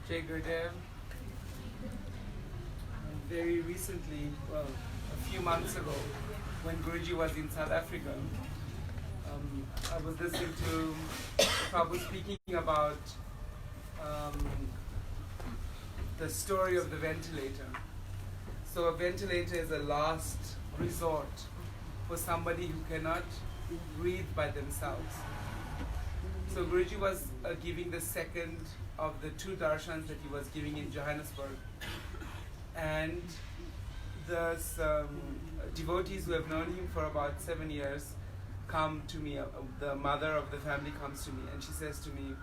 Jai Gurudev. Very recently, well, a few months ago, when Guruji was in South Africa, I was listening to Prabhu speaking about the story of the ventilator. So a ventilator is a last resort for somebody who cannot breathe by themselves. So Guruji was giving the second of the two darshans that he was giving in Johannesburg. And the devotees who have known him for about 7 years come to me. The mother of the family comes to me and she says to me,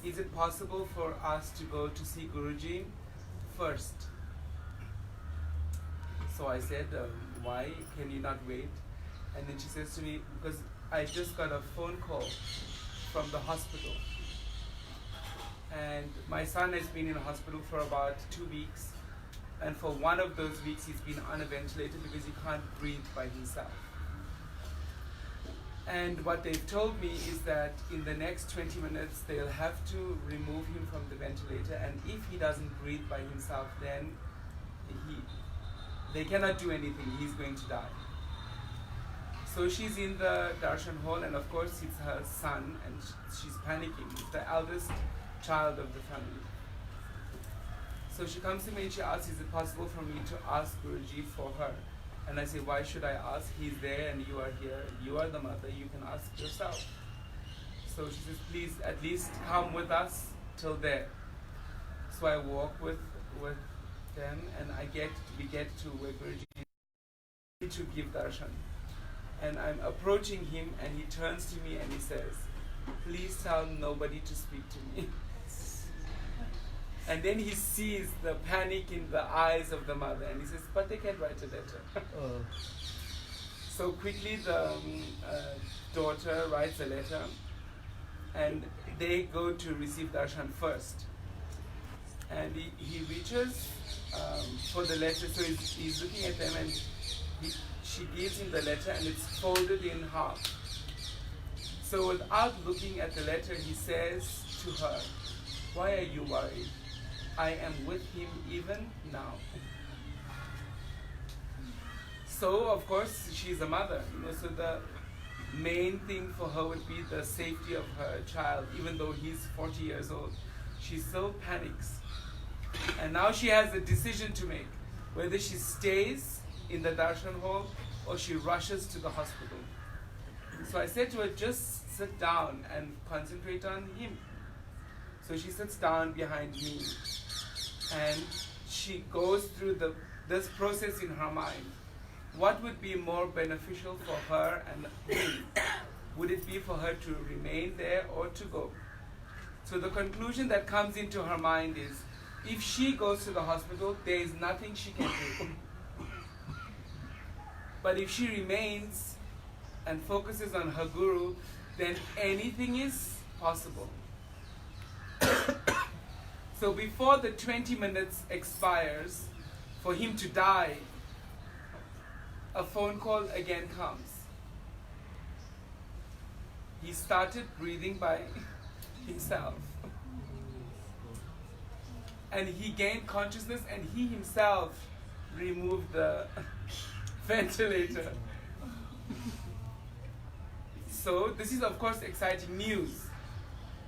is it possible for us to go to see Guruji first? So I said, why? Can you not wait? And then she says to me, because I just got a phone call from the hospital. And my son has been in a hospital for about 2 weeks. And for one of those weeks, he's been on a ventilator because he can't breathe by himself. And what they've told me is that in the next 20 minutes, they'll have to remove him from the ventilator. And if he doesn't breathe by himself, then they cannot do anything. He's going to die. So she's in the darshan hall, and of course it's her son, and she's panicking. It's the eldest child of the family. So she comes to me and she asks, is it possible for me to ask Guruji for her? And I say, why should I ask? He's there and you are here. You are the mother. You can ask yourself. So she says, please at least come with us till there. So I walk with them and we get to where Guruji is to give darshan. And I'm approaching him and he turns to me and he says, please tell nobody to speak to me. And then he sees the panic in the eyes of the mother and he says, but they can write a letter. So quickly the daughter writes a letter and they go to receive darshan first. And he reaches for the letter, so he's looking at them and she gives him the letter and it's folded in half. So without looking at the letter, he says to her, why are you worried? I am with him even now. So of course she's a mother, so the main thing for her would be the safety of her child. Even though he's 40 years old, she still panics. And now she has a decision to make, whether she stays in the darshan hall or she rushes to the hospital. So I said to her, just sit down and concentrate on him. So she sits down behind me and she goes through this process in her mind. What would be more beneficial for her and me? Would it be for her to remain there or to go? So the conclusion that comes into her mind is, if she goes to the hospital, there is nothing she can do. But if she remains and focuses on her guru, then anything is possible. So before the 20 minutes expires for him to die, a phone call again comes. He started breathing by himself. And he gained consciousness and he himself removed the ventilator. So this is of course exciting news.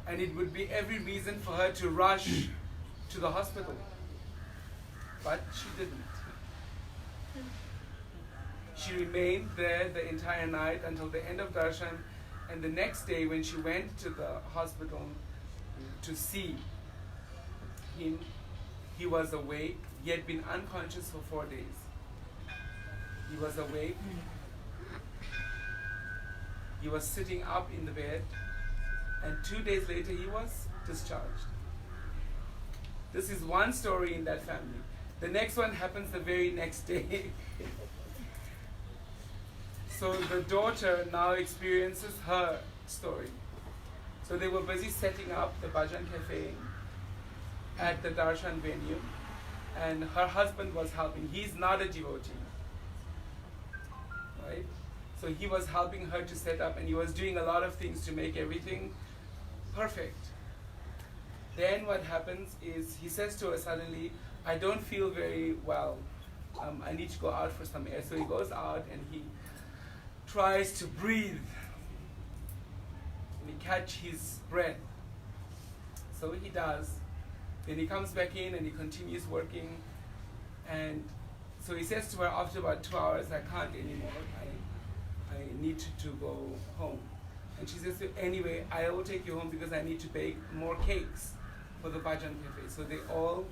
And it would be every reason for her to rush to the hospital. But she didn't. She remained there the entire night until the end of darshan. And the next day when she went to the hospital to see him, he was awake. He had been unconscious for 4 days. He was awake. He was sitting up in the bed. And 2 days later, he was discharged. This is one story in that family. The next one happens the very next day. So the daughter now experiences her story. So they were busy setting up the Bhajan Cafe at the darshan venue. And her husband was helping. He's not a devotee. Right? So he was helping her to set up and he was doing a lot of things to make everything perfect. Then what happens is he says to her suddenly, I don't feel very well. I need to go out for some air. So he goes out and he tries to breathe. And he catch his breath. So he does. Then he comes back in and he continues working. And so he says to her after about 2 hours, I can't anymore. I need to go home. And she says, anyway, I will take you home because I need to bake more cakes for the Bhajan Cafe. So they all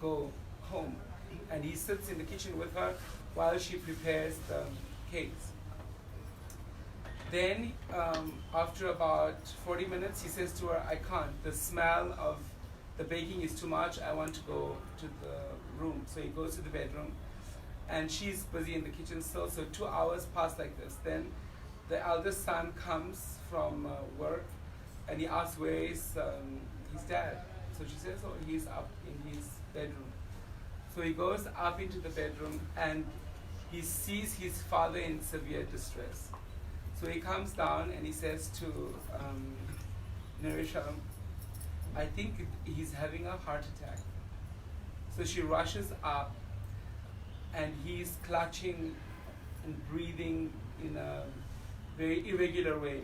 go home. And he sits in the kitchen with her while she prepares the cakes. Then, after about 40 minutes, he says to her, I can't. The smell of the baking is too much. I want to go to the room. So he goes to the bedroom. And she's busy in the kitchen still. So 2 hours pass like this. Then the eldest son comes from work. And he asks, where is his dad? So she says, oh, he's up in his bedroom. So he goes up into the bedroom and he sees his father in severe distress. So he comes down and he says to Narisha, I think he's having a heart attack. So she rushes up and he's clutching and breathing in a very irregular way.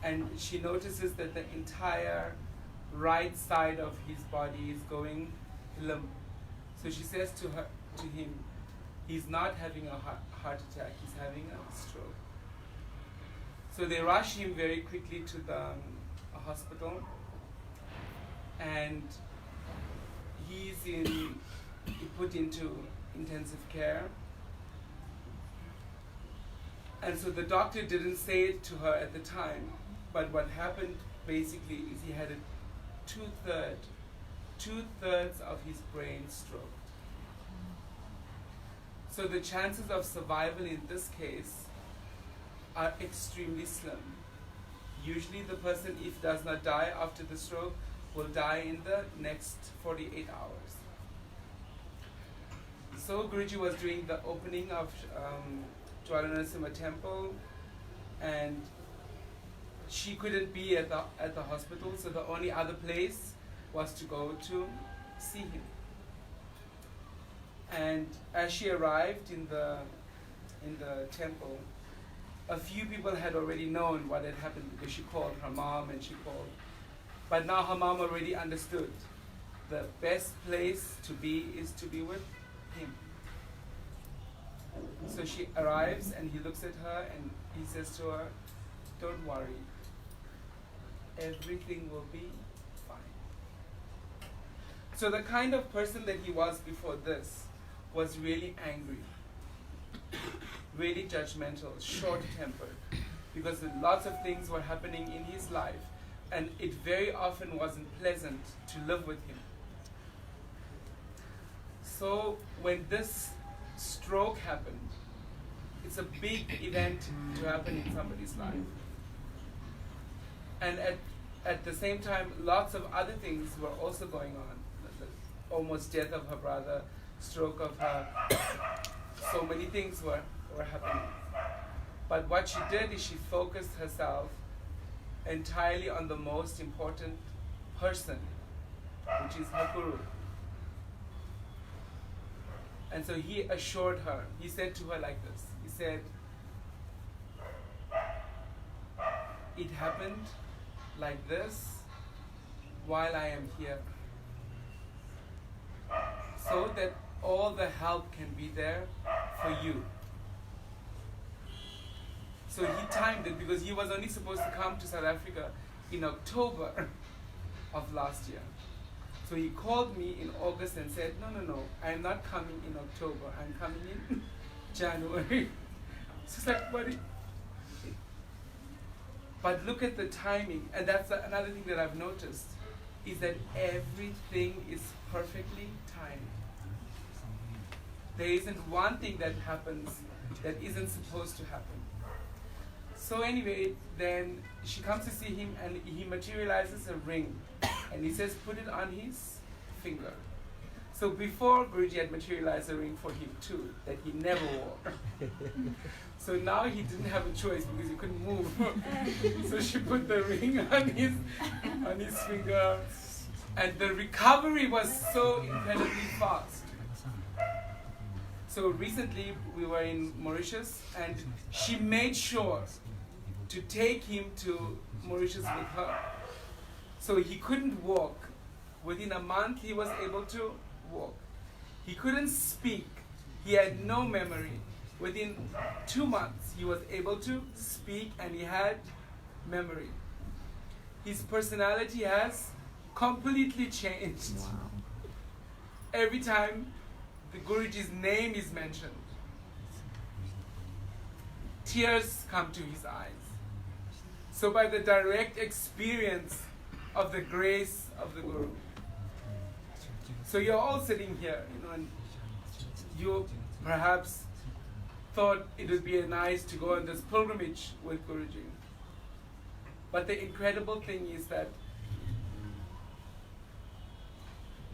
And she notices that the entire right side of his body is going limp. So she says to him, he's not having a heart attack, he's having a stroke. So they rush him very quickly to the hospital, and he's put into intensive care. And so the doctor didn't say it to her at the time, but what happened basically is he had a two-thirds of his brain stroked. So the chances of survival in this case are extremely slim. Usually the person, if does not die after the stroke, will die in the next 48 hours. So Guruji was doing the opening of Jwalanarasimha temple, and she couldn't be at the hospital, so the only other place was to go to see him. And as she arrived in the temple, a few people had already known what had happened because she called her mom and she called. But now her mom already understood the best place to be is to be with him. So she arrives and he looks at her and he says to her, don't worry, everything will be fine. So the kind of person that he was before this was really angry, really judgmental, short-tempered, because lots of things were happening in his life and it very often wasn't pleasant to live with him. So when this stroke happened, it's a big event to happen in somebody's life. And at the same time, lots of other things were also going on. The almost death of her brother, stroke of her, so many things were happening. But what she did is she focused herself entirely on the most important person, which is her Guru. And so he assured her, he said to her like this, he said, it happened like this while I am here, so that all the help can be there for you. So he timed it because he was only supposed to come to South Africa in October of last year. So he called me in August and said, no, I'm not coming in October, I'm coming in January. So it's like, buddy. But look at the timing, and that's another thing that I've noticed, is that everything is perfectly timed. There isn't one thing that happens that isn't supposed to happen. So anyway, then she comes to see him and he materializes a ring and he says, put it on his finger. So before, Guruji had materialized a ring for him too, that he never wore. So now he didn't have a choice because he couldn't move. So she put the ring on his finger And the recovery was so incredibly fast. So recently we were in Mauritius and she made sure to take him to Mauritius with her. So he couldn't walk. Within a month he was able to walk. He couldn't speak. He had no memory. Within 2 months he was able to speak and he had memory. His personality has completely changed. Wow. Every time the Guruji's name is mentioned, tears come to his eyes. So by the direct experience of the grace of the Guru. So you're all sitting here, and you perhaps thought it would be nice to go on this pilgrimage with Guruji. But the incredible thing is that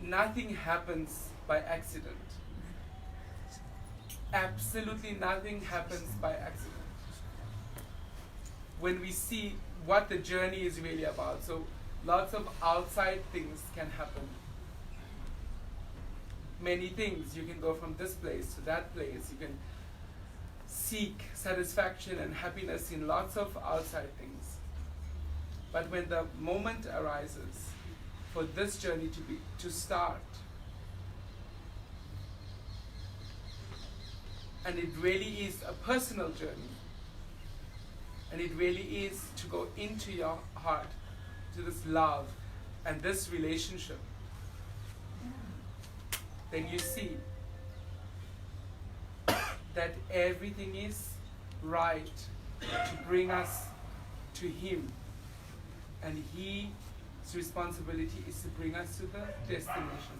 nothing happens by accident. Absolutely nothing happens by accident. When we see what the journey is really about, so lots of outside things can happen. Many things. You can go from this place to that place. You can seek satisfaction and happiness in lots of outside things. But when the moment arises for this journey to start, and it really is a personal journey, and it really is to go into your heart, to this love and this relationship, then you see that everything is right to bring us to Him, and His responsibility is to bring us to the destination.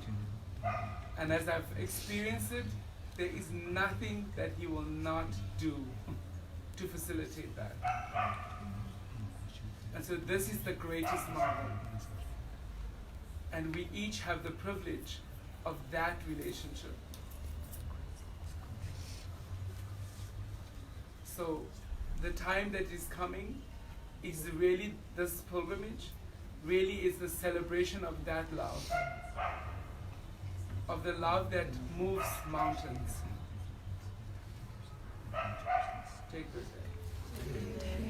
And as I've experienced it, there is nothing that He will not do to facilitate that. And so this is the greatest marvel. And we each have the privilege of that relationship. So the time that is coming is really, this pilgrimage really is the celebration of that love. Of the love that moves mountains. Take this day.